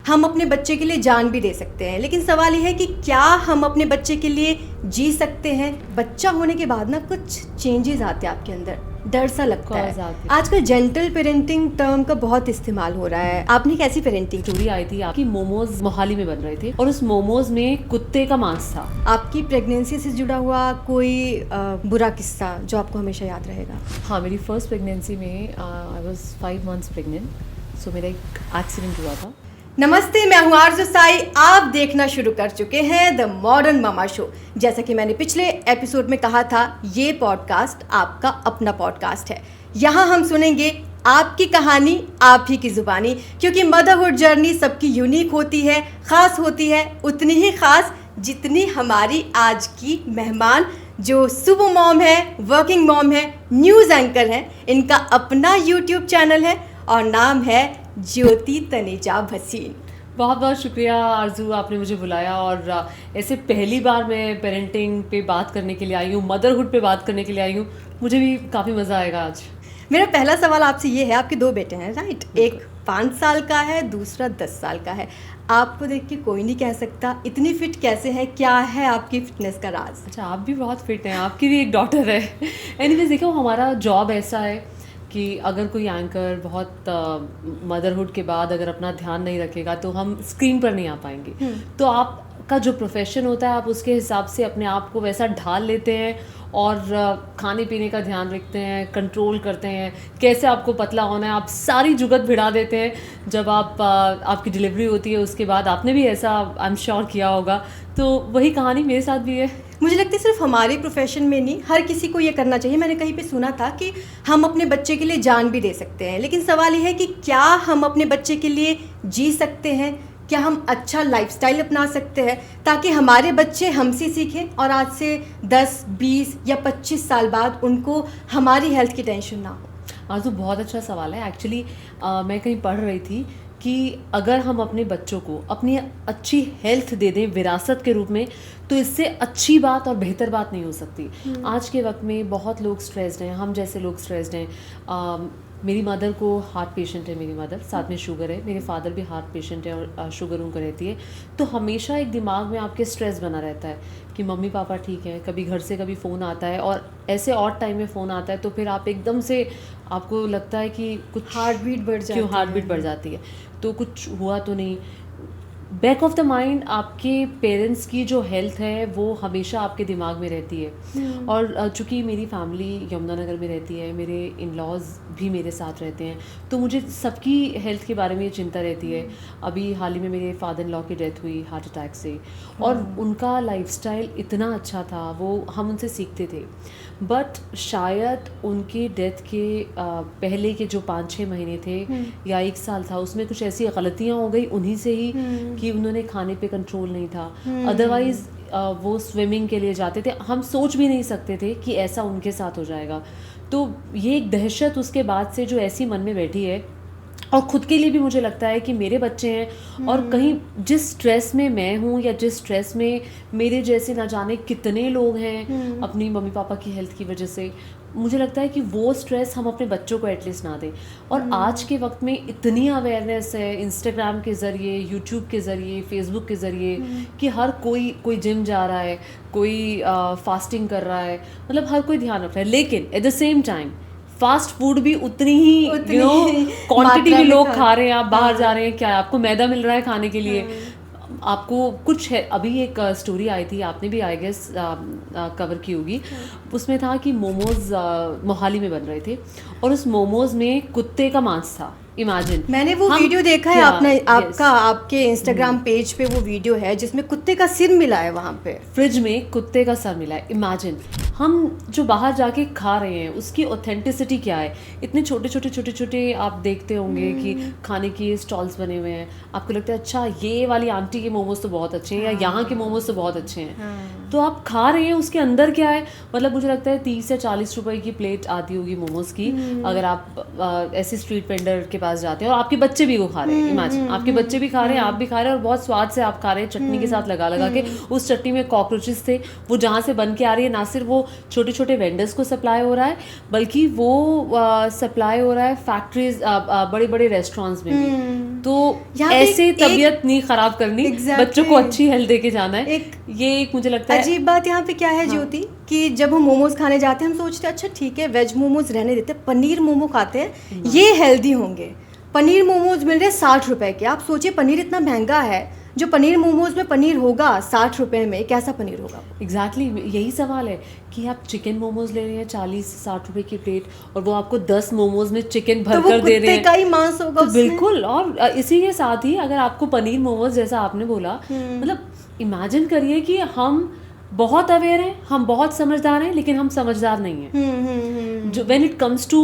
हम अपने बच्चे के लिए जान भी दे सकते हैं, लेकिन सवाल ये है कि क्या हम अपने बच्चे के लिए जी सकते हैं। बच्चा होने के बाद ना कुछ चेंजेस आते हैं आपके अंदर, डर सा लगता है। आजकल जेंटल पेरेंटिंग टर्म का बहुत इस्तेमाल हो रहा है। आपने कैसी पेरेंटिंग? स्टोरी आई थी आपकी, मोमोज मोहाली में बन रहे थे और उस मोमोज में कुत्ते का मांस था। आपकी प्रेगनेंसी से जुड़ा हुआ कोई बुरा किस्सा जो आपको हमेशा याद रहेगा? हाँ, मेरी फर्स्ट प्रेगनेंसी में आई वाज 5 मंथ्स प्रेग्नेंट, सो मेरा एक एक्सीडेंट हुआ था। नमस्ते, मैं हूँ आरजू साई। आप देखना शुरू कर चुके हैं द मॉडर्न मामा शो। जैसा कि मैंने पिछले एपिसोड में कहा था, ये पॉडकास्ट आपका अपना पॉडकास्ट है। यहाँ हम सुनेंगे आपकी कहानी आप ही की ज़ुबानी, क्योंकि मदरहुड जर्नी सबकी यूनिक होती है, ख़ास होती है, उतनी ही ख़ास जितनी हमारी आज की मेहमान जो सुबह मॉम है, वर्किंग मॉम है, न्यूज़ एंकर हैं। इनका अपना यूट्यूब चैनल है और नाम है ज्योति तनेजा भसीन। बहुत बहुत शुक्रिया आरजू, आपने मुझे बुलाया और ऐसे पहली बार मैं पेरेंटिंग पे बात करने के लिए आई हूँ, मदरहुड पे बात करने के लिए आई हूँ। मुझे भी काफ़ी मज़ा आएगा आज। मेरा पहला सवाल आपसे ये है, आपके 2 बेटे हैं राइट? एक 5 साल का है, दूसरा 10 साल का है। आपको देख के कोई नहीं कह सकता इतनी फिट कैसे है, क्या है आपकी फिटनेस का राज? अच्छा, आप भी बहुत फिट हैं, आपकी भी एक डॉटर है। एनीवेज देखो, हमारा जॉब ऐसा है कि अगर कोई एंकर बहुत मदरहुड के बाद अगर अपना ध्यान नहीं रखेगा तो हम स्क्रीन पर नहीं आ पाएंगे। तो आपका जो प्रोफेशन होता है, आप उसके हिसाब से अपने आप को वैसा ढाल लेते हैं और खाने पीने का ध्यान रखते हैं, कंट्रोल करते हैं, कैसे आपको पतला होना है, आप सारी जुगत भिड़ा देते हैं। जब आपकी डिलीवरी होती है उसके बाद आपने भी ऐसा आई एम श्योर किया होगा। तो वही कहानी मेरे साथ भी है। मुझे लगता है सिर्फ हमारे प्रोफेशन में नहीं, हर किसी को ये करना चाहिए। मैंने कहीं पे सुना था कि हम अपने बच्चे के लिए जान भी दे सकते हैं, लेकिन सवाल ये है कि क्या हम अपने बच्चे के लिए जी सकते हैं, क्या हम अच्छा लाइफस्टाइल अपना सकते हैं ताकि हमारे बच्चे हमसे सीखें और आज से 10, 20 या 25 साल बाद उनको हमारी हेल्थ की टेंशन ना हो। आजू, बहुत अच्छा सवाल है। एक्चुअली मैं कहीं पढ़ रही थी कि अगर हम अपने बच्चों को अपनी अच्छी हेल्थ दे दें विरासत के रूप में, तो इससे अच्छी बात और बेहतर बात नहीं हो सकती। आज के वक्त में बहुत लोग स्ट्रेस्ड हैं, हम जैसे लोग स्ट्रेस्ड हैं। मेरी मदर को हार्ट पेशेंट है, मेरी मदर, साथ में शुगर है। मेरे फादर भी हार्ट पेशेंट है और शुगर उनको रहती है। तो हमेशा एक दिमाग में आपके स्ट्रेस बना रहता है कि मम्मी पापा ठीक हैं, कभी घर से कभी फ़ोन आता है और ऐसे और टाइम में फ़ोन आता है तो फिर आप एकदम से आपको लगता है कि कुछ हार्ट बीट बढ़ जाती है, तो कुछ हुआ तो नहीं। बैक ऑफ द माइंड आपके पेरेंट्स की जो हेल्थ है वो हमेशा आपके दिमाग में रहती है। और चूँकि मेरी फैमिली यमुनानगर में रहती है, मेरे इन लॉज भी मेरे साथ रहते हैं, तो मुझे सबकी हेल्थ के बारे में चिंता रहती है। अभी हाल ही में मेरे फादर इन लॉ की डेथ हुई हार्ट अटैक से, और उनका लाइफस्टाइल इतना अच्छा था, वो हम उनसे सीखते थे। बट शायद उनके डेथ के पहले के जो 5-6 महीने थे या 1 साल था, उसमें कुछ ऐसी गलतियाँ हो गई उन्हीं से ही कि उन्होंने खाने पे कंट्रोल नहीं था। अदरवाइज़ वो स्विमिंग के लिए जाते थे, हम सोच भी नहीं सकते थे कि ऐसा उनके साथ हो जाएगा। तो ये एक दहशत उसके बाद से जो ऐसी मन में बैठी है, और ख़ुद के लिए भी मुझे लगता है कि मेरे बच्चे हैं और कहीं जिस स्ट्रेस में मैं हूँ या जिस स्ट्रेस में मेरे जैसे ना जाने कितने लोग हैं अपनी मम्मी पापा की हेल्थ की वजह से, मुझे लगता है कि वो स्ट्रेस हम अपने बच्चों को एटलीस्ट ना दें। और आज के वक्त में इतनी अवेयरनेस है इंस्टाग्राम के ज़रिए, यूट्यूब के ज़रिए, फेसबुक के ज़रिए, कि हर कोई जिम जा रहा है, कोई फास्टिंग कर रहा है, मतलब हर कोई ध्यान रख रहा है। लेकिन at the same time fast food भी उतनी ही क्वांटिटी में लोग खा रहे हैं। आप बाहर जा रहे हैं, क्या आपको मैदा मिल रहा है खाने के लिए, आपको कुछ है। अभी एक स्टोरी आई थी, आपने भी आई गेस कवर की होगी। उसमें था कि मोमोज मोहाली में बन रहे थे और उस मोमोज में कुत्ते का मांस था। इमेजिन, मैंने वो वीडियो देखा है आपके इंस्टाग्राम पेज पे वो वीडियो है जिसमें कुत्ते का सिर मिला है, वहाँ पे फ्रिज में कुत्ते का सर मिला है। इमेजिन, हम जो बाहर जाके खा रहे हैं उसकी ऑथेंटिसिटी क्या है। इतने छोटे छोटे आप देखते होंगे कि खाने की स्टॉल्स बने हुए हैं, आपको लगता है अच्छा ये वाली आंटी के मोमोज तो बहुत अच्छे हैं, या यहाँ के मोमोज तो बहुत अच्छे हैं। तो आप खा रहे हैं, उसके अंदर क्या है, मतलब मुझे लगता है 30 या 40 रुपए की प्लेट आती होगी मोमोज की, अगर आप ऐसे स्ट्रीट वेंडर के पास जाते हैं और आपके बच्चे भी वो खा रहे हैं। इमेजिन, आपके बच्चे भी खा रहे हैं, आप भी खा रहे हैं, और बहुत स्वाद से आप खा रहे हैं, चटनी के साथ लगा के। उस चटनी में कॉकरोचेस थे, वो जहाँ से बन के आ रही है, ना सिर्फ वो छोटे छोटे वेंडर्स को सप्लाई हो रहा है, बल्कि वो सप्लाई हो रहा है फैक्ट्रीज, बड़े बड़े रेस्टोरेंट्स में भी। तो यहाँ पे ऐसे तबीयत नहीं खराब करनी, Exactly. बच्चों को अच्छी हेल्थ देके जाना है। ये एक मुझे लगता है अजीब बात यहाँ पे क्या है ज्योति, कि जब हम मोमोज खाने जाते हैं हम सोचते हैं अच्छा ठीक है वेज मोमोज रहने देते, पनीर मोमो खाते हैं ये हेल्दी होंगे। पनीर मोमोज मिल रहे 60 रुपए के। आप सोचिए पनीर इतना महंगा है, जो पनीर मोमोज में पनीर होगा 60 रुपए में, कैसा पनीर होगा? एग्जैक्टली यही सवाल है कि आप चिकन मोमोज ले रहे हैं 40-60 रुपए की प्लेट, और वो आपको 10 मोमोज में चिकन भर कर दे रहे हैं, का ही मांस होगा तो बिल्कुल। और इसी के साथ ही अगर आपको पनीर मोमोज जैसा आपने बोला, मतलब इमेजिन करिए कि हम बहुत अवेयर हैं, हम बहुत समझदार हैं, लेकिन हम समझदार नहीं हैं। जो व्हेन इट कम्स टू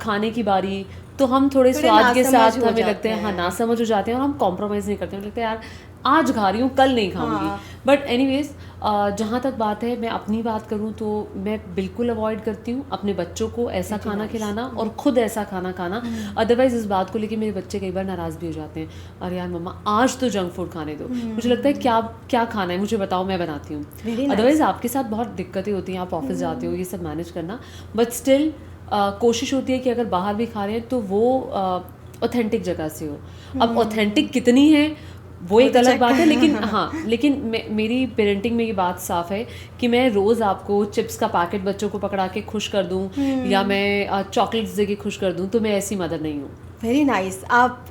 खाने की बारी, तो हम थोड़े स्वाद के साथ हमें लगते हैं, हाँ ना समझ हो जाते हैं, और हम कॉम्प्रोमाइज़ नहीं करते हैं। लगता है यार आज खा रही हूँ कल नहीं खाऊंगी। बट एनीवेज जहाँ तक बात है, मैं अपनी बात करूँ तो मैं बिल्कुल अवॉइड करती हूँ अपने बच्चों को ऐसा खाना खिलाना और खुद ऐसा खाना खाना। अदरवाइज इस बात को लेके मेरे बच्चे कई बार नाराज़ भी हो जाते हैं, अरे यार मम्मा आज तो जंक फूड खाने दो। मुझे लगता है क्या क्या खाना है मुझे बताओ, मैं बनाती हूँ। अदरवाइज आपके साथ बहुत दिक्कतें होती हैं, आप ऑफिस जाते हो, ये सब मैनेज करना, बट स्टिल कोशिश होती है कि अगर बाहर भी खा रहे हैं तो वो ऑथेंटिक जगह से हो। अब ऑथेंटिक कितनी है वो एक अलग बात है, लेकिन हाँ, लेकिन मेरी पेरेंटिंग में ये बात साफ है कि मैं रोज़ आपको चिप्स का पैकेट बच्चों को पकड़ा के खुश कर दूँ या मैं चॉकलेट्स दे के खुश कर दूँ, तो मैं ऐसी मदर नहीं हूँ। Very nice. आप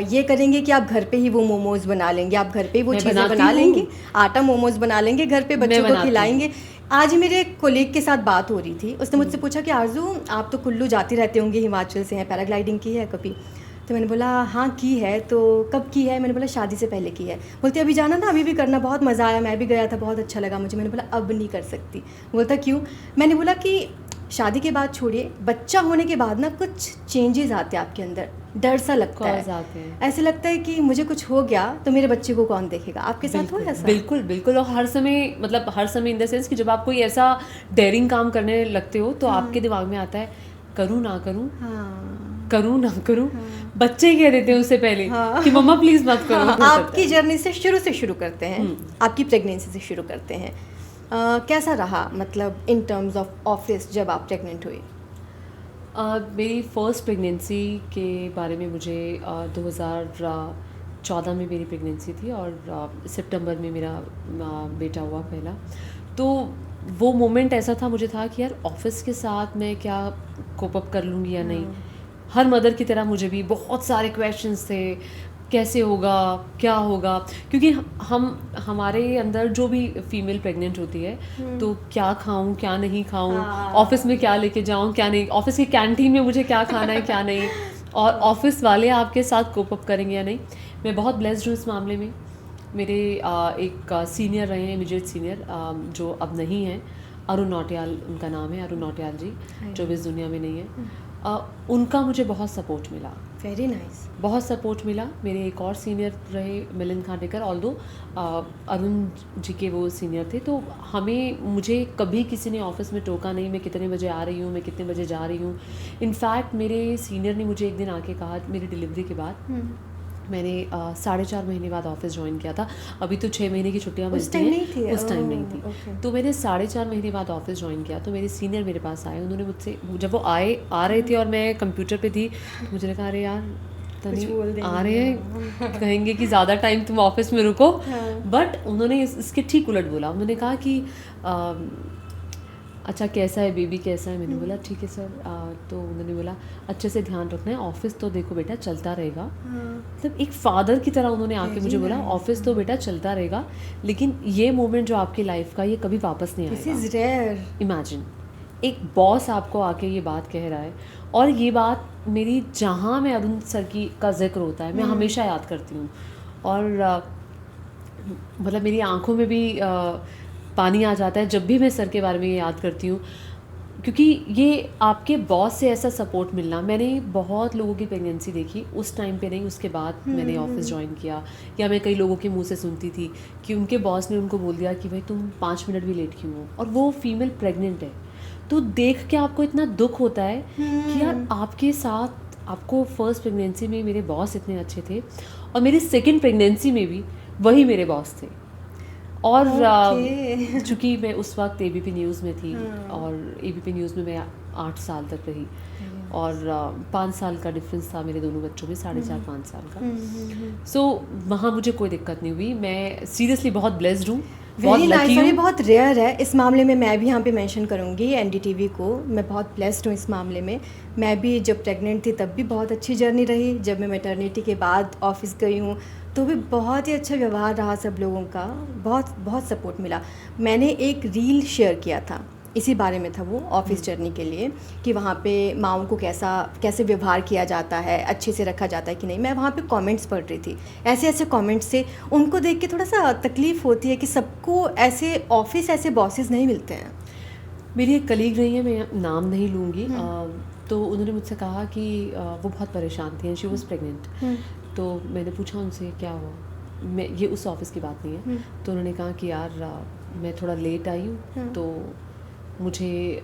ये करेंगे कि आप घर पे ही वो मोमोज बना लेंगे, आप घर पे ही वो चीज़ें बना लेंगे, आटा मोमोज बना लेंगे, घर पे बच्चों को खिलाएंगे। आज ही मेरे एक कोलीग के साथ बात हो रही थी, उसने मुझसे पूछा कि आरजू आप तो कुल्लू जाती रहते होंगे, हिमाचल से हैं, पैराग्लाइडिंग की है कभी? तो मैंने बोला हाँ की है। तो कब की है? मैंने बोला शादी से पहले की है। बोलते अभी जाना ना, अभी भी करना, बहुत मज़ा आया, मैं भी गया था, बहुत अच्छा लगा मुझे। मैंने बोला अब नहीं कर सकती। बोलता क्यों? मैंने बोला कि शादी के बाद छोड़िए, बच्चा होने के बाद ना कुछ चेंजेस आते हैं आपके अंदर, डर सा लगता है, ऐसे लगता है कि मुझे कुछ हो गया तो मेरे बच्चे को कौन देखेगा। आपके साथ हुआ ऐसा? बिल्कुल बिल्कुल। और हर समय, मतलब हर समय इन द सेंस कि जब आप कोई ऐसा डेयरिंग काम करने लगते हो तो आपके दिमाग में आता है करूँ ना करूँ, करूँ ना करूँ। बच्चे ही कह देते हैं उससे पहले कि मम्मा प्लीज मत करो। आपकी जर्नी से शुरू करते हैं, आपकी प्रेगनेंसी से शुरू करते हैं। कैसा रहा, मतलब इन टर्म्स ऑफ ऑफिस जब आप प्रेग्नेंट हुई? मेरी फर्स्ट प्रेगनेंसी के बारे में मुझे 2014 में मेरी प्रेगनेंसी थी और सितंबर में मेरा बेटा हुआ पहला। तो वो मोमेंट ऐसा था, मुझे था कि यार ऑफिस के साथ मैं क्या कोप अप कर लूँगी या नहीं। हर मदर की तरह मुझे भी बहुत सारे क्वेश्चंस थे, कैसे होगा, क्या होगा, क्योंकि हमारे अंदर जो भी फीमेल प्रेग्नेंट होती है तो क्या खाऊं क्या नहीं खाऊं, ऑफिस में क्या लेके जाऊं क्या नहीं, ऑफिस की कैंटीन में मुझे क्या खाना है क्या नहीं, और ऑफिस वाले आपके साथ कोप अप करेंगे या नहीं। मैं बहुत ब्लेस्ड हूँ इस मामले में। मेरे एक सीनियर रहे हैं, इमीडिएट सीनियर, जो अब नहीं हैं, अरुण नौटियाल उनका नाम है, अरुण नौटियाल जी, जो इस दुनिया में नहीं है। उनका मुझे बहुत सपोर्ट मिला। Very nice. बहुत सपोर्ट मिला। मेरे एक और सीनियर रहे मिलिंद खांडेकर, ऑल्दो अरुण जी के वो सीनियर थे, तो मुझे कभी किसी ने ऑफिस में टोका नहीं, मैं कितने बजे आ रही हूँ, मैं कितने बजे जा रही हूँ। इनफैक्ट मेरे सीनियर ने मुझे एक दिन आके कहा, मेरी डिलीवरी के बाद, मैंने 4.5 महीने बाद ऑफिस ज्वाइन किया था, अभी तो 6 महीने की छुट्टियाँ मिलती हैं, उस टाइम नहीं थी। तो मैंने 4.5 महीने बाद ऑफिस ज्वाइन किया। तो मेरे सीनियर मेरे पास आए, उन्होंने मुझसे, जब वो आ रहे थे और मैं कंप्यूटर पे थी, तो मुझे लगा अरे यार तनी आ रहे हैं, कहेंगे कि ज़्यादा टाइम तुम ऑफिस में रुको। बट उन्होंने इसके ठीक उलट बोला। उन्होंने कहा कि अच्छा कैसा है बेबी, कैसा है? मैंने बोला ठीक है सर। तो उन्होंने बोला अच्छे से ध्यान रखना है, ऑफिस तो देखो बेटा चलता रहेगा। मतलब एक फादर की तरह उन्होंने आके मुझे बोला ऑफिस तो बेटा चलता रहेगा, लेकिन ये मोमेंट जो आपकी लाइफ का, ये कभी वापस नहीं आएगा। This is rare. इमेजिन एक बॉस आपको आके ये बात कह रहा है, और ये बात मेरी, जहाँ मैं अरुण सर का जिक्र होता है मैं हमेशा याद करती हूँ, और मतलब मेरी आंखों में भी पानी आ जाता है जब भी मैं सर के बारे में याद करती हूँ, क्योंकि ये आपके बॉस से ऐसा सपोर्ट मिलना। मैंने बहुत लोगों की प्रेगनेंसी देखी, उस टाइम पे नहीं, उसके बाद मैंने ऑफिस ज्वाइन किया, या मैं कई लोगों के मुंह से सुनती थी कि उनके बॉस ने उनको बोल दिया कि भाई तुम 5 मिनट भी लेट क्यों हो, और वो फीमेल प्रेग्नेंट है। तो देख के आपको इतना दुख होता है कि यार आपके साथ, आपको फर्स्ट प्रेगनेंसी में मेरे बॉस इतने अच्छे थे, और मेरी सेकेंड प्रेगनेंसी में भी वही मेरे बॉस थे। और Okay. चूँकि मैं उस वक्त एबीपी न्यूज़ में थी और एबीपी न्यूज़ में मैं 8 साल तक रही और 5 साल का डिफरेंस था मेरे दोनों बच्चों में, 4.5-5 साल का। सो वहाँ मुझे कोई दिक्कत नहीं हुई। मैं सीरियसली बहुत ब्लेस्ड हूँ, बहुत वेरी लकी नाइस। और ये हूँ। बहुत रेयर है इस मामले में। मैं भी यहाँ पे मेंशन करूँगी एनडीटीवी को, मैं बहुत ब्लेस्ड हूँ इस मामले में। मैं भी जब प्रेग्नेंट थी तब भी बहुत अच्छी जर्नी रही। जब मैं मैटरनिटी के बाद ऑफिस गई हूँ तो भी बहुत ही अच्छा व्यवहार रहा सब लोगों का, बहुत बहुत सपोर्ट मिला। मैंने एक रील शेयर किया था, इसी बारे में था वो, ऑफिस जर्नी के लिए, कि वहाँ पे माँओं को कैसे व्यवहार किया जाता है, अच्छे से रखा जाता है कि नहीं। मैं वहाँ पे कमेंट्स पढ़ रही थी, ऐसे ऐसे कमेंट्स थे, उनको देख के थोड़ा सा तकलीफ़ होती है कि सबको ऐसे ऑफिस ऐसे बॉसेस नहीं मिलते हैं। मेरी एक कलीग रही है, मैं नाम नहीं लूँगी, तो उन्होंने मुझसे कहा कि वो बहुत परेशान थी एंड शी वॉज प्रेगनेंट। तो मैंने पूछा उनसे क्या हुआ, मैं ये उस ऑफिस की बात नहीं है। तो उन्होंने कहा कि यार मैं थोड़ा लेट आई हूँ तो मुझे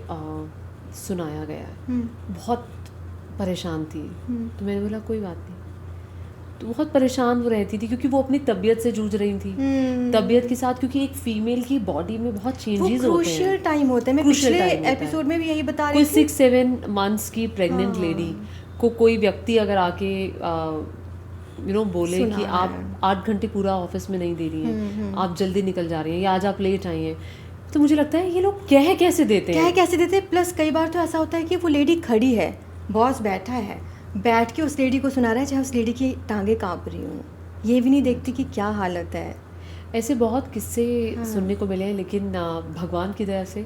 सुनाया गया है। बहुत परेशान थी। तो मैंने बोला कोई बात नहीं। तो बहुत परेशान वो रहती थी क्योंकि वो अपनी तबीयत से जूझ रही थी, तबीयत के साथ, क्योंकि एक फीमेल की बॉडी में बहुत चेंजेस होते हैं। क्रूशियल टाइम होते हैं। मैं Crucial पिछले time होता है। एपिसोड में भी यही बता कोई रही थी। 6-7 मंथ्स की प्रेग्नेंट लेडी को कोई व्यक्ति अगर आके बोले सुना कि है। आप 8 घंटे पूरा ऑफिस में नहीं दे रही हैं, आप जल्दी निकल जा रही हैं या आज आप लेट आई हैं, तो मुझे लगता है ये लोग कह कैसे देते हैं। कैसे देते हैं। प्लस कई बार तो ऐसा होता है कि वो लेडी खड़ी है, बॉस बैठा है, बैठ के उस लेडी को सुना रहा है चाहे उस लेडी की टांगे कांप रही हूँ, ये भी नहीं देखती कि क्या हालत है। ऐसे बहुत किस्से सुनने को मिले हैं, लेकिन भगवान की दया से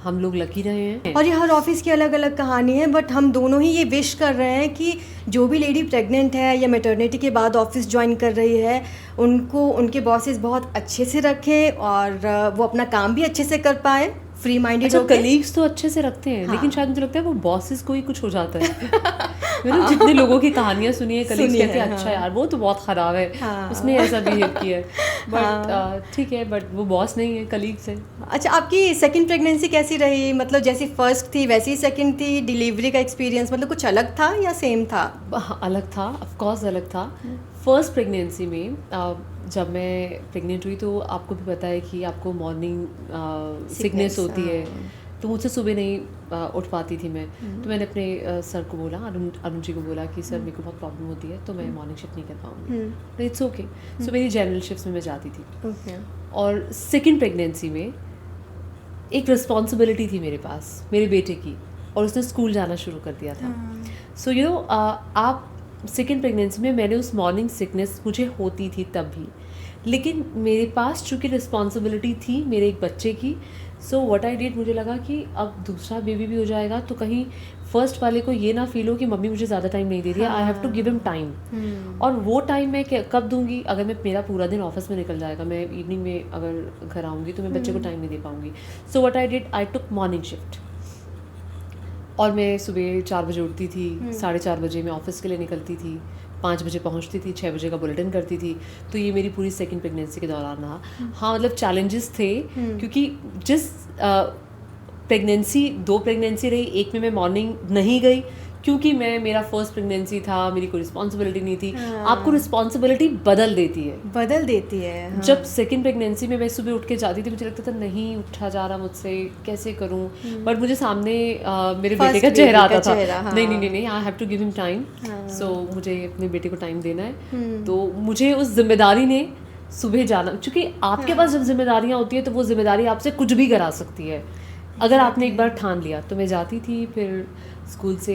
हम लोग लकी रहे हैं। और ये हर ऑफिस की अलग अलग कहानी है, बट हम दोनों ही ये विश कर रहे हैं कि जो भी लेडी प्रेग्नेंट है या मैटरनिटी के बाद ऑफिस ज्वाइन कर रही है, उनको उनके बॉसेस बहुत अच्छे से रखें और वो अपना काम भी अच्छे से कर पाए, फ्री माइंडेड अच्छा, होकर। कलीग्स तो अच्छे से रखते हैं, हाँ। लेकिन शायद मुझे लगता है वो बॉसेस को ही कुछ हो जाता है। मैंने जितने लोगों की कहानियां सुनी है, कलीग्स सुनी कहते हैं है, अच्छा हाँ। यार वो तो बहुत ख़राब है, हाँ। उसने ऐसा बिहेव किया है, बट ठीक है, बट वो बॉस नहीं है, कलीग्स है। अच्छा, आपकी सेकंड प्रेगनेंसी कैसी रही? मतलब जैसी फर्स्ट थी वैसी सेकंड थी? डिलीवरी का एक्सपीरियंस मतलब कुछ अलग था या सेम था? अलग था, ऑफ कोर्स अलग था। फर्स्ट प्रेगनेंसी में जब मैं प्रेग्नेंट हुई तो आपको भी पता है कि आपको मॉर्निंग सिकनेस होती है, तो मुझसे सुबह नहीं उठ पाती थी मैं। तो मैंने अपने सर को बोला, अरुण जी को बोला कि सर मेरे को बहुत प्रॉब्लम होती है तो मैं मॉर्निंग शिफ्ट नहीं कर पाऊँगी। तो इट्स ओके। सो मेरी जनरल शिफ्ट्स में मैं जाती थी। ओके। और सेकंड प्रेगनेंसी में एक रिस्पॉन्सिबिलिटी थी मेरे पास, मेरे बेटे की, और उसने स्कूल जाना शुरू कर दिया था। सो आप सेकेंड प्रेगनेंसी में मैंने उस मॉर्निंग सिकनेस मुझे होती थी तब भी, लेकिन मेरे पास चूँकि रिस्पॉन्सिबिलिटी थी मेरे एक बच्चे की, सो व्हाट आई डिड, मुझे लगा कि अब दूसरा बेबी भी हो जाएगा तो कहीं फर्स्ट वाले को ये ना फील हो कि मम्मी मुझे ज़्यादा टाइम नहीं दे रही है, I have to give him time. और वो टाइम मैं कब दूंगी? अगर मैं मेरा पूरा दिन ऑफिस में निकल जाएगा, मैं इवनिंग में अगर घर आऊँगी तो मैं बच्चे को टाइम नहीं दे पाऊँगी। So what I did, I took morning shift, और मैं सुबह 4 बजे उठती थी, 4:30 बजे मैं ऑफिस के लिए निकलती थी, 5 बजे पहुंचती थी, 6 बजे का बुलेटिन करती थी। तो ये मेरी पूरी सेकंड प्रेगनेंसी के दौरान रहा। हाँ, मतलब चैलेंजेस थे, क्योंकि जिस प्रेगनेंसी 2 प्रेगनेंसी रही, एक में मैं मॉर्निंग नहीं गई क्योंकि मेरा फर्स्ट प्रेगनेंसी था, मेरी कोई रिस्पॉन्सिबिलिटी नहीं थी। आपको रिस्पॉन्सिबिलिटी बदल देती है। हाँ। जब सेकंड प्रेगनेंसी में मैं सुबह उठ के जाती थी, मुझे लगता था नहीं उठा जा रहा मुझसे, कैसे करूं? बट मुझे सामने मेरे बेटे का चेहरा आता था, हाँ। नहीं, I have to give him time. So मुझे अपने बेटे को टाइम देना है। तो मुझे उस जिम्मेदारी ने सुबह जाना, क्योंकि आपके पास जब जिम्मेदारियाँ होती है तो वो जिम्मेदारी आपसे कुछ भी करा सकती है अगर आपने एक बार ठान लिया। तो मैं जाती थी, फिर स्कूल से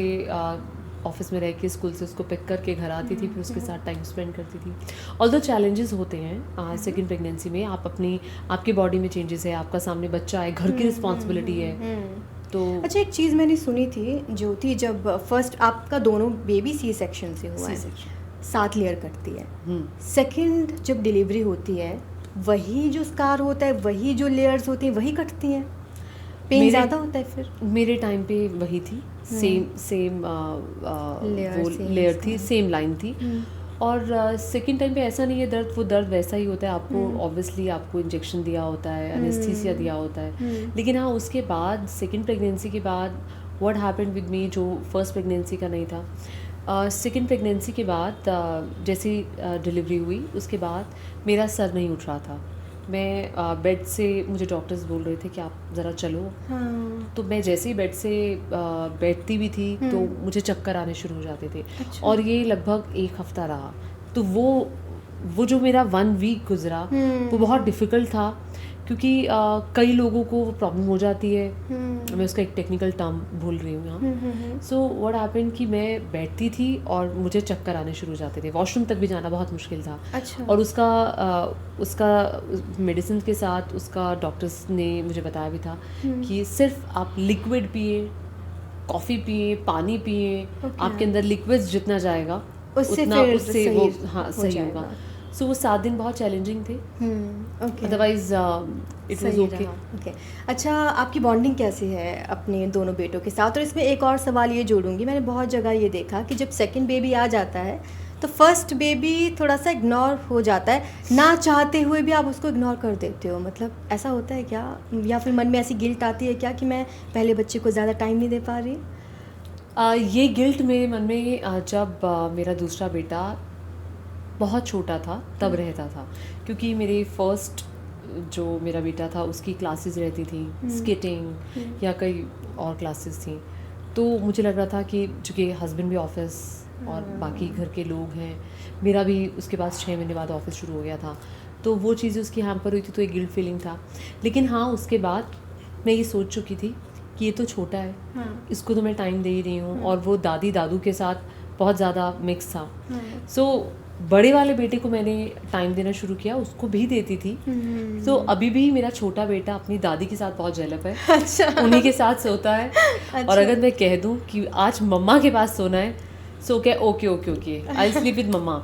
ऑफिस में रह के स्कूल से उसको पिक करके घर आती थी, फिर उसके साथ टाइम स्पेंड करती थी। ऑल्दो चैलेंजेस होते हैं सेकंड प्रेगनेंसी में, आपकी बॉडी में चेंजेस है, आपका सामने बच्चा है, घर की रिस्पॉन्सिबिलिटी है। तो अच्छा, एक चीज़ मैंने सुनी थी जो थी, जब फर्स्ट आपका दोनों बेबी सी सेक्शन से हुआ है, 7 लेयर कटती है। सेकंड जब डिलीवरी होती है, वही जो स्कार होता है, वही जो लेयर्स होती हैं वही कटती हैं, पेन ज़्यादा होता है फिर? मेरे टाइम पे वही थी, सेम लेयर थी, सेम लाइन थी। और सेकंड टाइम पे ऐसा नहीं है दर्द, वो दर्द वैसा ही होता है। आपको ऑब्वियसली आपको इंजेक्शन दिया होता है, एनेस्थीसिया दिया होता है, लेकिन हाँ उसके बाद सेकंड प्रेगनेंसी के बाद व्हाट हैपेंड विद मी, जो फर्स्ट प्रेगनेंसी का नहीं था। सेकंड प्रेगनेंसी के बाद जैसे डिलीवरी हुई उसके बाद मेरा सर नहीं उठ रहा था, मैं बेड से, मुझे डॉक्टर्स बोल रहे थे कि आप ज़रा चलो। हाँ। तो मैं जैसे ही बेड से बैठती भी थी तो मुझे चक्कर आने शुरू हो जाते थे। अच्छा। और ये लगभग 1 हफ्ता रहा। तो वो जो मेरा 1 वीक गुजरा वो बहुत डिफ़िकल्ट था, क्योंकि कई लोगों को वो प्रॉब्लम हो जाती है। मैं उसका एक टेक्निकल टर्म भूल रही हूँ यहाँ। सो व्हाट हैपेंड कि मैं बैठती थी और मुझे चक्कर आने शुरू हो जाते थे। वॉशरूम तक भी जाना बहुत मुश्किल था। अच्छा। और उसका मेडिसिन के साथ उसका डॉक्टर्स ने मुझे बताया भी था कि सिर्फ आप लिक्विड पिए, कॉफ़ी पिए, पानी पिए, आपके अंदर लिक्विड्स जितना जाएगा उससे वो सही होगा। सो वो 7 दिन बहुत चैलेंजिंग थे। Otherwise it was okay. Okay. अच्छा, आपकी बॉन्डिंग कैसी है अपने दोनों बेटों के साथ? और इसमें एक और सवाल ये जोड़ूंगी, मैंने बहुत जगह ये देखा कि जब सेकंड बेबी आ जाता है तो फर्स्ट बेबी थोड़ा सा इग्नोर हो जाता है, ना चाहते हुए भी आप उसको इग्नोर कर देते हो। मतलब ऐसा होता है क्या, या फिर मन में ऐसी गिल्ट आती है क्या कि मैं पहले बच्चे को ज़्यादा टाइम नहीं दे पा रही? ये गिल्ट मेरे मन में जब मेरा दूसरा बेटा बहुत छोटा था तब रहता था, क्योंकि मेरे फर्स्ट जो मेरा बेटा था उसकी क्लासेस रहती थी, स्केटिंग या कई और क्लासेस थी। तो मुझे लग रहा था कि चूँकि हस्बैंड भी ऑफिस और बाकी घर के लोग हैं, मेरा भी उसके बाद 6 महीने बाद ऑफिस शुरू हो गया था, तो वो चीज़ें उसकी हैम्पर हुई थी, तो एक गिल्ट फीलिंग था। लेकिन हाँ, उसके बाद मैं ये सोच चुकी थी कि ये तो छोटा है, इसको तो मैं टाइम दे ही रही हूँ। और वो दादी दादू के साथ बहुत ज़्यादा मिक्स था। सो बड़े वाले बेटे को मैंने टाइम देना शुरू किया, उसको भी देती थी। तो अभी भी मेरा छोटा बेटा अपनी दादी के साथ बहुत जेलप है। अच्छा। उन्हीं के साथ सोता है। अच्छा। और अगर मैं कह दूं कि आज मम्मा के पास सोना है, सो क्या okay okay okay I sleep with mama.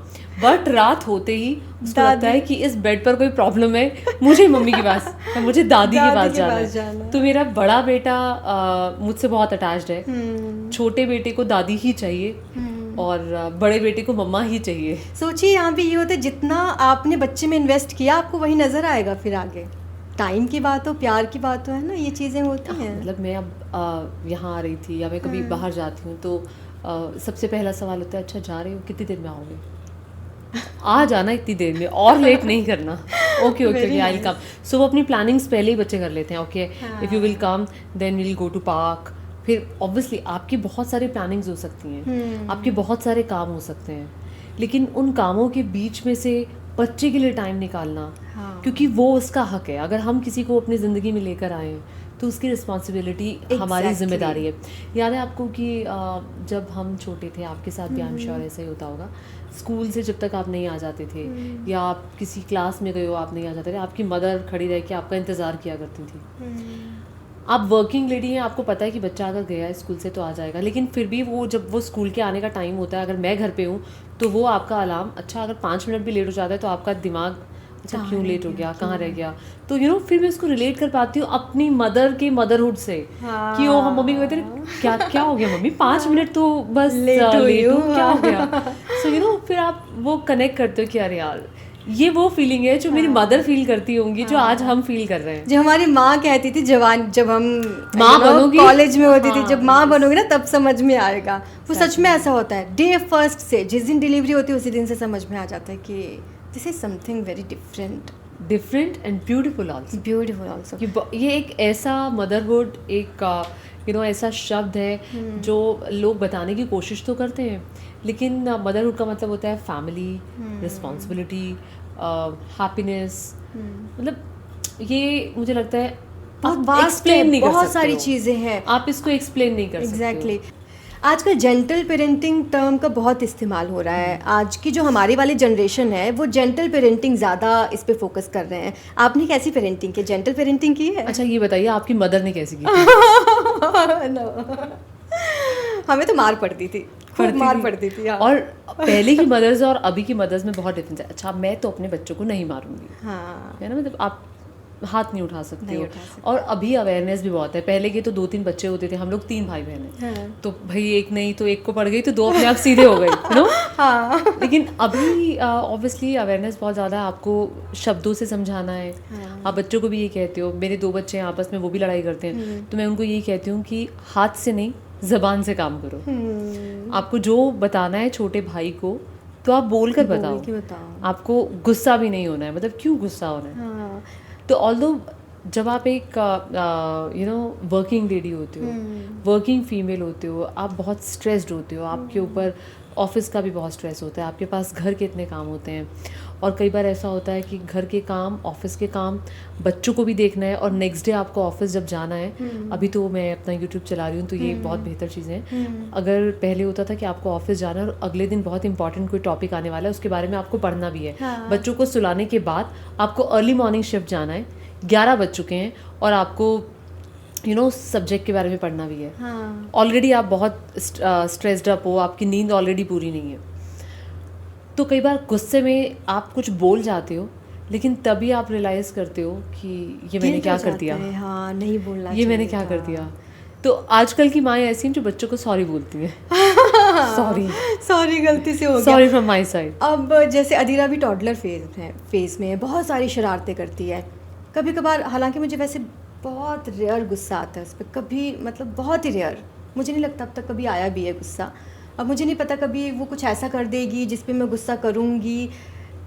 But रात होते ही उसको लगता है कि इस बेड पर कोई प्रॉब्लम है, मुझे मम्मी के पास, मुझे दादी के पास जाना है। तो मेरा बड़ा बेटा मुझसे बहुत अटैच्ड है। छोटे बेटे को दादी ही चाहिए और बड़े बेटे को मम्मा ही चाहिए। सोचिए, यहाँ पे ये होता है जितना आपने बच्चे में इन्वेस्ट किया आपको वही नज़र आएगा फिर आगे। टाइम की बात हो, प्यार की बात हो, है ना, ये चीज़ें होती हैं। मतलब मैं अब यहाँ आ रही थी या मैं कभी बाहर जाती हूँ तो सबसे पहला सवाल होता है, अच्छा जा रही हो, कितनी देर में आओगे? आ जाना इतनी देर में, और लेट नहीं करना। Okay okay okay I will come. So वो अपनी प्लानिंग्स पहले ही बच्चे कर लेते हैं। Okay, if you will come then we will go to park. फिर ऑब्वियसली आपकी बहुत सारी प्लानिंग्स हो सकती हैं, आपके बहुत सारे काम हो सकते हैं, लेकिन उन कामों के बीच में से बच्चे के लिए टाइम निकालना, क्योंकि वो उसका हक है। अगर हम किसी को अपनी ज़िंदगी में लेकर आए तो उसकी रिस्पॉन्सिबिलिटी हमारी जिम्मेदारी है। याद है आपको कि जब हम छोटे थे, आपके साथ भी आई एम श्योर ऐसा ही होता होगा, स्कूल से जब तक आप नहीं आ जाते थे या आप किसी क्लास में गए हो आप नहीं आ जाते थे, आपकी मदर खड़ी रह के आपका इंतज़ार किया करती थी। आप वर्किंग लेडी हैं, आपको पता है कि बच्चा अगर गया है स्कूल से तो आ जाएगा, लेकिन फिर भी वो जब वो स्कूल के आने का टाइम होता है, अगर मैं घर पे हूँ तो वो आपका अलार्म, अच्छा अगर 5 मिनट भी लेट हो जाता है तो आपका दिमाग, अच्छा क्यों लेट हो गया, कहाँ रह गया। तो फिर मैं इसको रिलेट कर पाती हूँ अपनी मदर के मदरहुड से। कि वो हम मम्मी को कहते हैं क्या हो गया मम्मी, 5 मिनट तो बस लेट हो, क्या हो गया। सो फिर आप वो कनेक्ट करते हो कि अरे यार ये वो फीलिंग है जो मेरी मदर फील करती होंगी, जो आज हम फील कर रहे हैं। जो हमारी माँ कहती थी जवान, जब हम माँ बनोगी, कॉलेज में होती थी, जब माँ बनोगी ना तब समझ में आएगा। वो सच में ऐसा होता है। डे फर्स्ट से, जिस दिन डिलीवरी होती है उसी दिन से समझ में आ जाता है कि this is something very different and beautiful also. ये एक ऐसा मदरहुड, एक ऐसा शब्द है जो लोग बताने की कोशिश तो करते हैं, लेकिन मदरहुड का मतलब होता है फैमिली, रिस्पॉन्सिबिलिटी, हैप्पीनेस। मतलब ये मुझे लगता है आप एक्सप्लेन नहीं कर सकते, बहुत सारी चीज़ें हैं, आप इसको एक्सप्लेन नहीं कर सकते। एग्जैक्टली। आजकल जेंटल पेरेंटिंग टर्म का बहुत इस्तेमाल हो रहा है। आज की जो हमारी वाली जनरेशन है वो जेंटल पेरेंटिंग ज़्यादा इस पे फोकस कर रहे हैं। आपने कैसी पेरेंटिंग की, जेंटल पेरेंटिंग की है? अच्छा ये बताइए आपकी मदर ने कैसी की? हमें तो मार पड़ती थी, खूब मार पड़ती थी। और पहले की मदर्स और अभी की मदर्स में बहुत डिफरेंस है। अच्छा मैं तो अपने बच्चों को नहीं मारूंगी, हाँ, है ना, मतलब आप हाथ नहीं उठा सकते हो। और अभी अवेयरनेस भी बहुत है। पहले के तो 2-3 बच्चे होते थे, हम लोग 3 भाई बहन हैं, तो भाई एक नहीं तो एक को पड़ गई तो 2 अपने आप सीधे हो गए, हाँ। लेकिन अभी ऑब्वियसली अवेयरनेस बहुत ज़्यादा है, आपको शब्दों से समझाना है। आप बच्चों को भी ये कहते हो, मेरे 2 बच्चे हैं आपस में, वो भी लड़ाई करते हैं, तो मैं उनको यही कहती हूँ कि हाथ से नहीं ज़बान से काम करो। आपको जो बताना है छोटे भाई को तो आप बोल कर बोल बताओ, के बताओ। आपको गुस्सा भी नहीं होना है, मतलब क्यों गुस्सा होना है। हाँ। तो ऑल्दो जब आप एक वर्किंग लेडी होते हो, वर्किंग फीमेल होते हो, आप बहुत स्ट्रेस्ड होते हो, आपके ऊपर ऑफिस का भी बहुत स्ट्रेस होता है, आपके पास घर के इतने काम होते हैं, और कई बार ऐसा होता है कि घर के काम, ऑफिस के काम, बच्चों को भी देखना है, और नेक्स्ट डे आपको ऑफिस जब जाना है। अभी तो मैं अपना यूट्यूब चला रही हूँ, तो ये बहुत बेहतर चीज़ें हैं। अगर पहले होता था कि आपको ऑफिस जाना है और अगले दिन बहुत इंपॉर्टेंट कोई टॉपिक आने वाला है, उसके बारे में आपको पढ़ना भी है। हाँ। बच्चों को सुलाने के बाद आपको अर्ली मॉर्निंग शिफ्ट जाना है, 11 बज चुके हैं, और आपको सब्जेक्ट के बारे में पढ़ना भी है। हाँ। ऑलरेडी आप बहुत स्ट्रेस्ड अप हो, आपकी नींद ऑलरेडी पूरी नहीं है, तो कई बार गुस्से में आप कुछ बोल जाते हो, लेकिन तभी आप रियलाइज़ करते हो कि ये मैंने क्या कर दिया। हाँ, नहीं बोलना ये मैंने क्या कर दिया। तो आजकल की माएँ ऐसी हैं जो बच्चों को सॉरी बोलती हैं। सॉरी, गलती से हो गया, सॉरी फ्रॉम माई साइड। अब जैसे अदीरा भी टॉडलर फेज में है, बहुत सारी शरारतें करती है कभी कभार। हालांकि मुझे वैसे बहुत रेयर गुस्सा आता है उस पर, कभी मतलब बहुत ही रेयर, मुझे नहीं लगता अब तक कभी आया भी है गुस्सा। अब मुझे नहीं पता कभी वो कुछ ऐसा कर देगी जिस पे मैं गुस्सा करूँगी,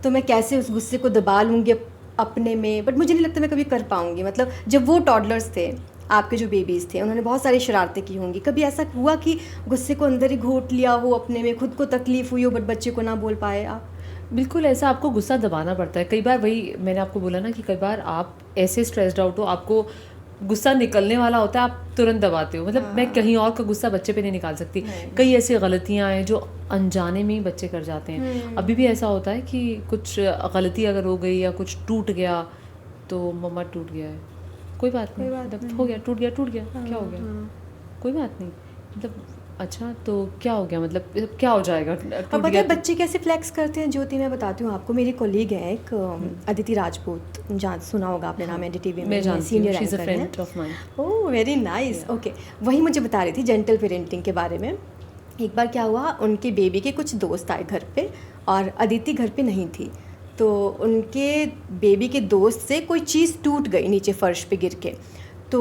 तो मैं कैसे उस गुस्से को दबा लूँगी अपने में, बट मुझे नहीं लगता मैं कभी कर पाऊँगी। मतलब जब वो टॉडलर्स थे, आपके जो बेबीज़ थे, उन्होंने बहुत सारी शरारतें की होंगी, कभी ऐसा हुआ कि गुस्से को अंदर ही घोट लिया हो अपने में, खुद को तकलीफ़ हुई हो बट बच्चे को ना बोल पाए आप? बिल्कुल ऐसा, आपको गुस्सा दबाना पड़ता है कई बार। वही मैंने आपको बोला ना कि कई बार आप ऐसे स्ट्रेस्ड आउट हो, आपको गुस्सा निकलने वाला होता है, आप तुरंत दबाते हो। मतलब मैं कहीं और का गुस्सा बच्चे पे नहीं निकाल सकती। कई ऐसी गलतियां हैं जो अनजाने में ही बच्चे कर जाते हैं। अभी भी ऐसा होता है कि कुछ गलती अगर हो गई या कुछ टूट गया, तो मम्मा टूट गया है, कोई बात नहीं, मतलब हो गया, टूट गया, क्या हो गया, कोई बात नहीं, मतलब अच्छा तो क्या हो गया, मतलब क्या हो जाएगा। अब पता है बच्चे कैसे फ्लेक्स करते हैं ज्योति, मैं बताती हूँ आपको। मेरी कोलीग है एक अदिति राजपूत, जान सुना होगा आपने नाम, एनडीटीवी में सीनियर एंकर है। Oh very nice, okay. वही मुझे बता रही थी जेंटल पेरेंटिंग के बारे में। एक बार क्या हुआ, उनके बेबी के कुछ दोस्त आए घर पे और अदिति घर पे नहीं थी, तो उनके बेबी के दोस्त से कोई चीज़ टूट गई नीचे फर्श पे गिर के, तो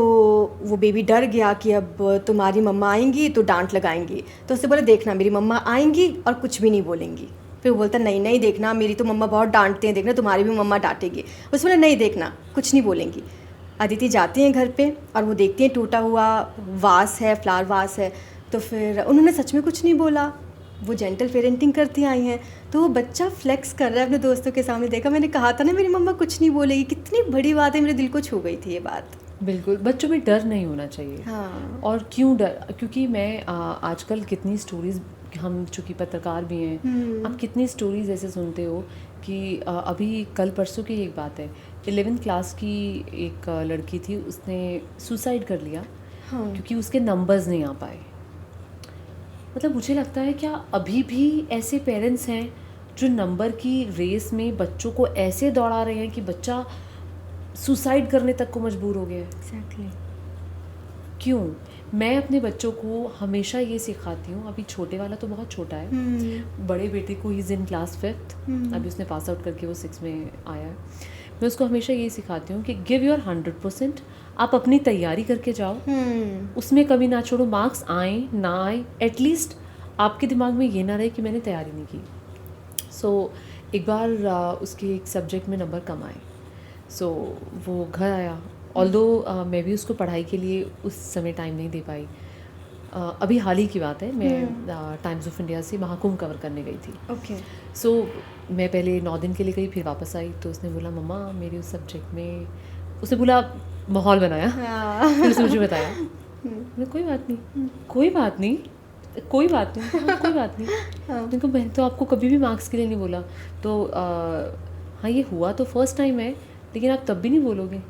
वो बेबी डर गया कि अब तुम्हारी मम्मा आएंगी तो डांट लगाएंगी। तो उससे बोले देखना मेरी मम्मा आएंगी और कुछ भी नहीं बोलेंगी। फिर वो बोलता नहीं नहीं देखना, मेरी तो मम्मा बहुत डांटते हैं, देखना तुम्हारी भी मम्मा डांटेगी। उसने बोला नहीं देखना, कुछ नहीं बोलेंगी। अदिति जाती हैं घर पे और वो देखती हैं टूटा हुआ वास है, फ्लावर वास है, तो फिर उन्होंने सच में कुछ नहीं बोला, वो जेंटल पेरेंटिंग करती आई हैं। तो वो बच्चा फ्लेक्स कर रहा है अपने दोस्तों के सामने, देखा मैंने कहा था ना मेरी मम्मा कुछ नहीं बोलेगी, कितनी बड़ी बात है, मेरे दिल को छू गई थी ये बात। बिल्कुल, बच्चों में डर नहीं होना चाहिए। हाँ। और क्यों डर, क्योंकि मैं आजकल कितनी स्टोरीज़, हम चूँकि पत्रकार भी हैं, आप कितनी स्टोरीज़ ऐसे सुनते हो कि अभी कल परसों की एक बात है, 11th क्लास की एक लड़की थी, उसने सुसाइड कर लिया। हाँ। क्योंकि उसके नंबर्स नहीं आ पाए। मतलब मुझे लगता है क्या अभी भी ऐसे पेरेंट्स हैं जो नंबर की रेस में बच्चों को ऐसे दौड़ा रहे हैं कि बच्चा सुसाइड करने तक को मजबूर हो गया है। Exactly. क्यों? मैं अपने बच्चों को हमेशा ये सिखाती हूँ, अभी छोटे वाला तो बहुत छोटा है, बड़े बेटे को he is in class 5th, अभी उसने पास आउट करके वो 6 में आया है। मैं उसको हमेशा ये सिखाती हूँ कि गिव योर 100%, आप अपनी तैयारी करके जाओ, उसमें कभी ना छोड़ो, मार्क्स आए ना आए, एटलीस्ट आपके दिमाग में ये ना रहे कि मैंने तैयारी नहीं की। सो एक बार उसके एक सब्जेक्ट में नंबर कम आए, सो वो घर आया, ऑल्दो मैं भी उसको पढ़ाई के लिए उस समय टाइम नहीं दे पाई। अभी हाल ही की बात है, मैं टाइम्स ऑफ इंडिया से महाकुंभ कवर करने गई थी। ओके। सो मैं पहले 9 दिन के लिए गई, फिर वापस आई, तो उसने बोला मम्मा मेरे उस सब्जेक्ट में, उसने बोला माहौल बनाया, फिर उसने मुझे बताया, मैं कोई बात नहीं, कोई बात नहीं, कोई बात नहीं, कोई बात नहीं। देखो मैंने तो आपको कभी भी मार्क्स के लिए नहीं बोला, तो हाँ ये हुआ तो फर्स्ट टाइम है, लेकिन आप तब भी नहीं बोलोगे।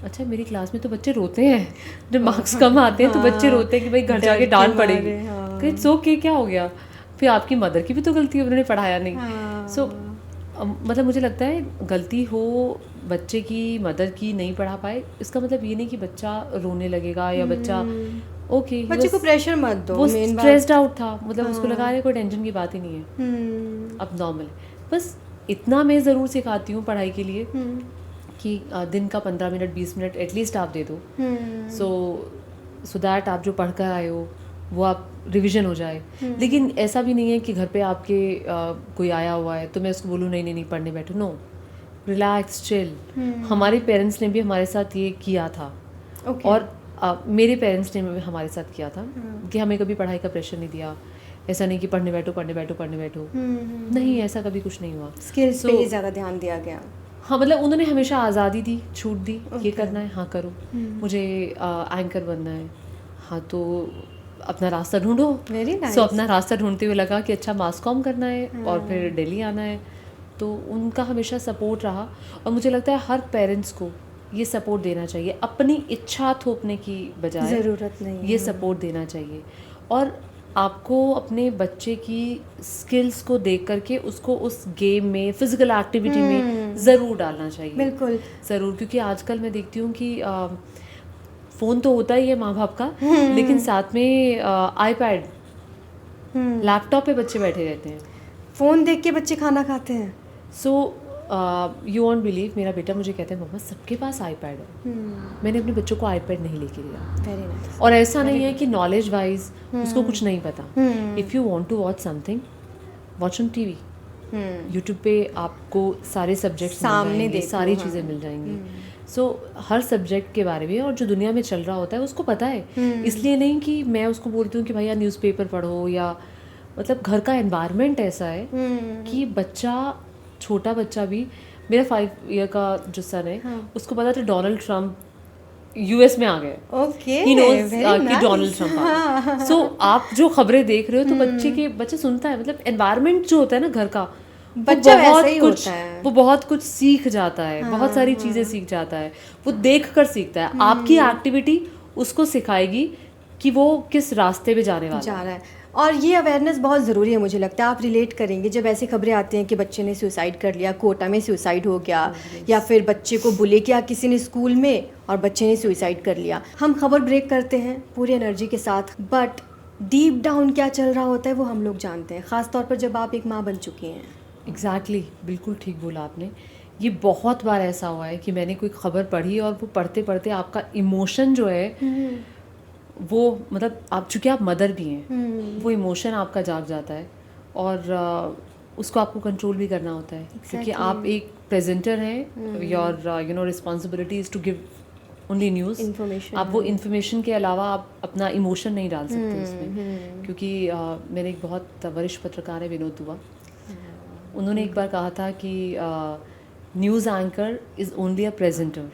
अच्छा मेरी क्लास में तो बच्चे रोते हैं जब मार्क्स कम आते हैं, तो बच्चे रोते हैं कि भाई घर जाके डांट पड़ेगी। इट्स ओके, क्या हो गया, फिर आपकी मदर की भी तो गलती है, उन्होंने पढ़ाया नहीं। सो मतलब मुझे लगता है गलती हो बच्चे की, मदर की, नहीं पढ़ा पाए, इसका मतलब ये नहीं कि बच्चा रोने लगेगा या बच्चा ओके, बच्चे को प्रेशर मत दो, वो स्ट्रेस्ड आउट था, मतलब उसको लगा रहा है कोई टेंशन की बात ही नहीं है, अब नॉर्मल। बस इतना मैं ज़रूर सिखाती हूँ पढ़ाई के लिए कि दिन का 15 मिनट 20 मिनट एटलीस्ट आप दे दो, सो दैट आप जो पढ़ कर आए हो वो आप रिवीजन हो जाए। लेकिन ऐसा भी नहीं है कि घर पे आपके कोई आया हुआ है तो मैं उसको बोलूँ नहीं नहीं नहीं पढ़ने बैठो, नो, रिलैक्स, चिल। हमारे पेरेंट्स ने भी हमारे साथ ये किया था। और मेरे पेरेंट्स ने भी हमारे साथ किया था कि हमें कभी पढ़ाई का प्रेशर नहीं दिया। ऐसा नहीं कि पढ़ने बैठो पढ़ने बैठो पढ़ने बैठो, नहीं, ऐसा कभी कुछ नहीं हुआ। स्किल्स पे ही ज़्यादा ध्यान दिया गया। हाँ, मतलब उन्होंने हमेशा आज़ादी दी, छूट दी, ये करना है हाँ करो, मुझे एंकर बनना है हाँ तो अपना रास्ता ढूंढो। सो अपना रास्ता ढूंढते हुए लगा कि अच्छा मास कॉम करना है और फिर दिल्ली आना है, तो उनका हमेशा सपोर्ट रहा। और मुझे लगता है हर पेरेंट्स को ये सपोर्ट देना चाहिए, अपनी इच्छा थोपने की बजाय ज़रूरत नहीं, ये सपोर्ट देना चाहिए। और आपको अपने बच्चे की स्किल्स को देख करके उसको उस गेम में, फिजिकल एक्टिविटी में ज़रूर डालना चाहिए। बिल्कुल ज़रूर, क्योंकि आजकल मैं देखती हूँ कि फ़ोन तो होता ही है माँ बाप का, लेकिन साथ में आईपैड, लैपटॉप पे बच्चे बैठे रहते हैं, फ़ोन देख के बच्चे खाना खाते हैं। सो यू वॉन्ट बिलीव, मेरा बेटा मुझे कहता है मम्मा सबके पास आईपैड है। मैंने अपने बच्चों को आईपैड नहीं लेके दिया। Very nice. और ऐसा नहीं है कि नॉलेज वाइज उसको कुछ नहीं पता। If you want to watch something, watch on TV. YouTube पे आपको सारे सब्जेक्ट सामने देखो, सारी चीज़ें मिल जाएंगी। सो हर सब्जेक्ट के बारे में और जो दुनिया में चल रहा होता है उसको पता है। इसलिए नहीं कि मैं उसको बोलती हूँ कि भैया न्यूज़पेपर पढ़ो, या मतलब घर का एनवायरनमेंट ऐसा है कि बच्चा, छोटा बच्चा भी, मेरा 5 ईयर का जो सन है उसको पता था डोनाल्ड ट्रम्प यूएस में आ गए। ओके, ही नोज कि डोनाल्ड ट्रम्प आ गए। सो आप जो खबरें देख रहे हो तो बच्चे सुनता है। मतलब एनवायरनमेंट जो होता है ना घर का, बच्चा वैसे ही होता है। वो बहुत कुछ सीख जाता है, बहुत सारी चीज़ें सीख जाता है, वो देख कर सीखता है। आपकी एक्टिविटी उसको सिखाएगी कि वो किस रास्ते पे जाने वाला जा रहा है। और ये अवेयरनेस बहुत ज़रूरी है, मुझे लगता है आप रिलेट करेंगे जब ऐसी खबरें आती हैं कि बच्चे ने सुसाइड कर लिया, कोटा में सुसाइड हो गया, या फिर बच्चे को बुले किया किसी ने स्कूल में और बच्चे ने सुसाइड कर लिया। हम खबर ब्रेक करते हैं पूरी एनर्जी के साथ, बट डीप डाउन क्या चल रहा होता है वो हम लोग जानते हैं, ख़ास तौर पर जब आप एक माँ बन चुकी हैं। एग्जैक्टली, बिल्कुल ठीक बोला आपने। ये बहुत बार ऐसा हुआ है कि मैंने कोई खबर पढ़ी और वो पढ़ते पढ़ते आपका इमोशन जो है वो, मतलब आप, चूँकि आप मदर भी हैं, वो इमोशन आपका जाग जाता है और उसको आपको कंट्रोल भी करना होता है। क्योंकि आप एक प्रेजेंटर हैं, your responsibility is to give only news, आप वो इन्फॉर्मेशन के अलावा आप अपना इमोशन नहीं डाल सकते उसमें। क्योंकि मेरे एक बहुत वरिष्ठ पत्रकार है विनोद दुआ, उन्होंने एक बार कहा था कि news anchor is only a presenter.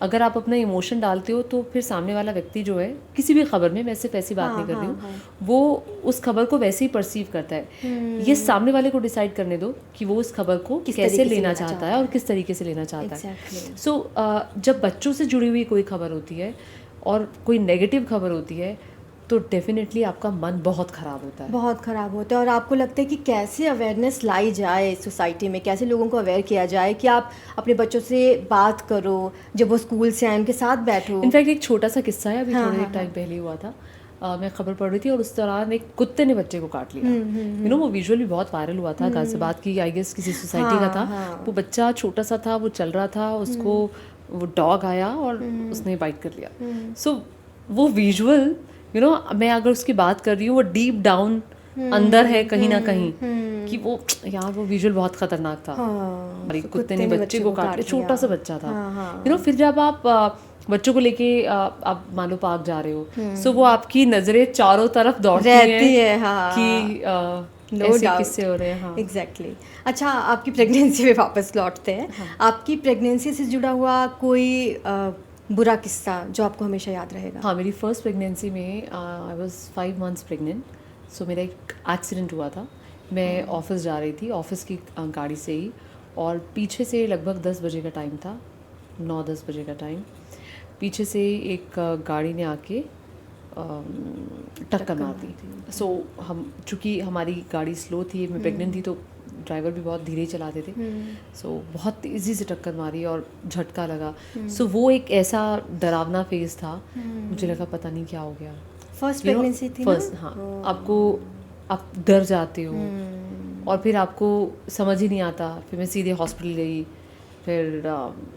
अगर आप अपना इमोशन डालते हो तो फिर सामने वाला व्यक्ति जो है किसी भी खबर में, मैं सिर्फ ऐसी बात नहीं कर रही हूँ, वो उस खबर को वैसे ही परसीव करता है। ये सामने वाले को डिसाइड करने दो कि वो उस खबर को कैसे लेना चाहता है और किस तरीके से लेना चाहता है। सो जब बच्चों से जुड़ी हुई कोई खबर होती है और कोई नेगेटिव खबर होती है तो डेफिनेटली आपका मन बहुत ख़राब होता है, बहुत ख़राब होता है। और आपको लगता है कि कैसे अवेयरनेस लाई जाए सोसाइटी में, कैसे लोगों को अवेयर किया जाए कि आप अपने बच्चों से बात करो, जब वो स्कूल से आए उनके साथ बैठो। इनफैक्ट एक छोटा सा किस्सा है, अभी थोड़े टाइम पहले हुआ था। मैं खबर पढ़ रही थी और उस दौरान एक कुत्ते ने बच्चे को काट लिया। वो विजुअल भी बहुत वायरल हुआ था। गाजियाबाद की आई गेस किसी सोसाइटी का था। वो बच्चा छोटा सा था, वो चल रहा था, उसको वो डॉग आया और उसने बाइट कर लिया। सो वो विजुअल, मैं अगर उसकी बात कर रही हूँ, वो डीप डाउन अंदर है कहीं ना कहीं कि वो यार वो विजुअल बहुत खतरनाक था। कुत्ते ने बच्चे को काट लिया, छोटा सा बच्चा था। फिर जब आप बच्चों को लेके आप मान लो पार्क जा रहे हो, सो वो आपकी नजरें चारों तरफ दौड़ती है कि ऐसे किस्से हो रहे हैं। एग्जैक्टली। अच्छा, आपकी प्रेगनेंसी पे वापस लौटते हैं। आपकी प्रेगनेंसी से जुड़ा हुआ कोई बुरा किस्सा जो आपको हमेशा याद रहेगा? हाँ, मेरी फर्स्ट प्रेगनेंसी में आई वाज 5 मंथ्स प्रेग्नेंट। सो मेरा एक एक्सीडेंट हुआ था। मैं ऑफिस जा रही थी, ऑफिस की गाड़ी से ही, और पीछे से लगभग 10 बजे का टाइम था, 9-10 बजे का टाइम। पीछे से एक गाड़ी ने आके टक्कर मार दी। सो हम, चूँकि हमारी गाड़ी स्लो थी, मैं प्रेग्नेंट थी, तो ड्राइवर भी बहुत धीरे चलाते थे। सो बहुत तेज़ी से टक्कर मारी और झटका लगा। सो वो एक ऐसा डरावना फेज था, मुझे लगा पता नहीं क्या हो गया। फर्स्ट प्रेगनेंसी थी फर्स्ट, हाँ। आप डर जाते हो और फिर आपको समझ ही नहीं आता। फिर मैं सीधे हॉस्पिटल गई, फिर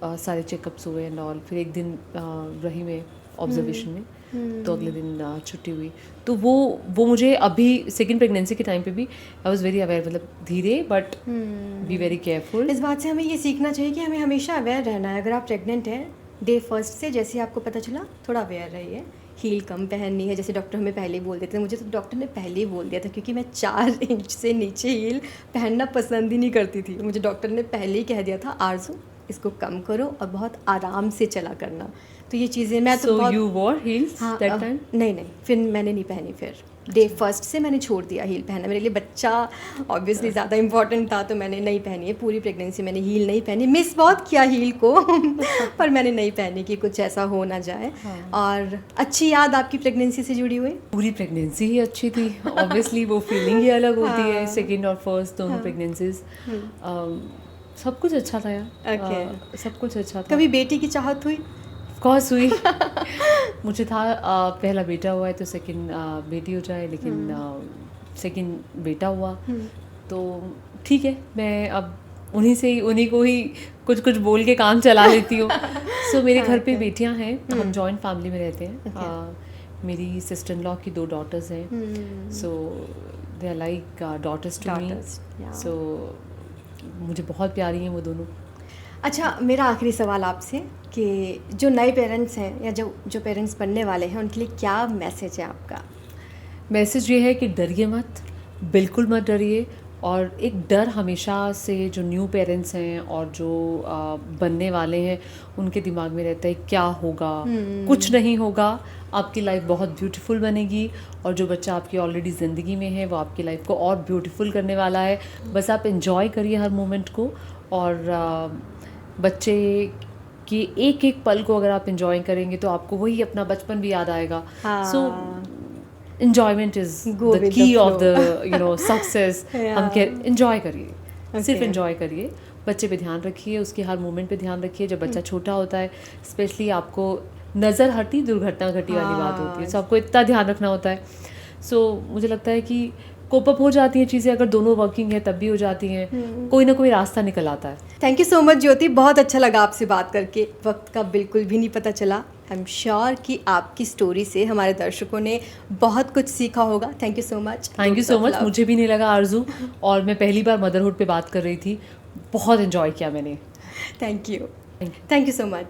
सारे चेकअप्स हुए एंड ऑल। फिर एक दिन रही मैं ऑब्जर्वेशन में, तो अगले दिन छुट्टी हुई। तो वो मुझे अभी सेकेंड प्रेगनेंसी के टाइम पे भी आई वॉज वेरी अवेयर, मतलब धीरे बट बी वेरी केयरफुल। इस बात से हमें ये सीखना चाहिए कि हमें हमेशा अवेयर रहना है। अगर आप प्रेग्नेंट हैं डे फर्स्ट से, जैसे आपको पता चला थोड़ा अवेयर रहिए। हील कम पहननी है, जैसे डॉक्टर हमें पहले ही बोल देते थे। मुझे तो डॉक्टर ने पहले ही बोल दिया था, क्योंकि मैं 4 इंच से नीचे हील पहनना पसंद ही नहीं करती थी। मुझे डॉक्टर ने पहले ही कह दिया था, आरज़ू इसको कम करो और बहुत आराम से चला करना। तो ये चीज़ें मैं तो बहुत you war heels that time? नहीं, फिर मैंने नहीं पहनी। फिर डे फर्स्ट से मैंने छोड़ दिया हील पहनना। मेरे लिए बच्चा ऑब्वियसली ज़्यादा इंपॉर्टेंट था, तो मैंने नहीं पहनी है। पूरी प्रेगनेंसी मैंने हील नहीं पहनी। मिस बहुत किया हील को पर मैंने नहीं पहनी कि कुछ ऐसा हो ना जाए। और अच्छी याद आपकी प्रेगनेंसी से जुड़ी हुई? पूरी प्रेगनेंसी ही अच्छी थी ऑब्वियसली, वो फीलिंग ही अलग होती है सेकेंड और फर्स्ट दोनों प्रेगनेंसीज। सब कुछ अच्छा था यार, सब कुछ अच्छा था। कभी बेटी की चाहत हुई? कोर्स हुई। मुझे था पहला बेटा हुआ है तो सेकंड बेटी हो जाए, लेकिन सेकंड बेटा हुआ तो ठीक है, मैं अब उन्हीं को ही कुछ कुछ बोल के काम चला लेती हूँ। सो मेरे घर पे बेटियां हैं, हम जॉइंट फैमिली में रहते हैं। मेरी सिस्टर इन लॉ की 2 डॉटर्स हैं, so they are like daughters to me. So मुझे बहुत प्यारी हैं वो दोनों। अच्छा, मेरा आखिरी सवाल आपसे कि जो नए पेरेंट्स हैं या जो पेरेंट्स बनने वाले हैं, उनके लिए क्या मैसेज है आपका? मैसेज ये है कि डरिए मत, बिल्कुल मत डरिए। और एक डर हमेशा से जो न्यू पेरेंट्स हैं और जो बनने वाले हैं उनके दिमाग में रहता है, क्या होगा? कुछ नहीं होगा, आपकी लाइफ बहुत ब्यूटीफुल बनेगी। और जो बच्चा आपकी ऑलरेडी ज़िंदगी में है वो आपकी लाइफ को और ब्यूटीफुल करने वाला है। बस आप एंजॉय करिए हर मोमेंट को, और बच्चे कि एक एक पल को अगर आप इंजॉय करेंगे तो आपको वही अपना बचपन भी याद आएगा। सो enjoyment is the key of the success. हम enjoy करिए, सिर्फ enjoy करिए, बच्चे पे ध्यान रखिए, उसके हर मोमेंट पे ध्यान रखिए। जब बच्चा छोटा होता है स्पेशली, आपको नज़र हटी दुर्घटना घटी वाली बात होती है, सो आपको इतना ध्यान रखना होता है। सो मुझे लगता है कि कोप अप हो जाती हैं चीज़ें, अगर दोनों वर्किंग है तब भी हो जाती हैं, कोई ना कोई रास्ता निकल आता है। थैंक यू सो मच ज्योति, बहुत अच्छा लगा आपसे बात करके। वक्त का बिल्कुल भी नहीं पता चला। आई एम श्योर कि आपकी स्टोरी से हमारे दर्शकों ने बहुत कुछ सीखा होगा। Thank you so much. Thank you so much. मुझे भी नहीं लगा आरजू, और मैं पहली बार मदरहुड पे बात कर रही थी, बहुत एंजॉय किया मैंने। Thank you so much.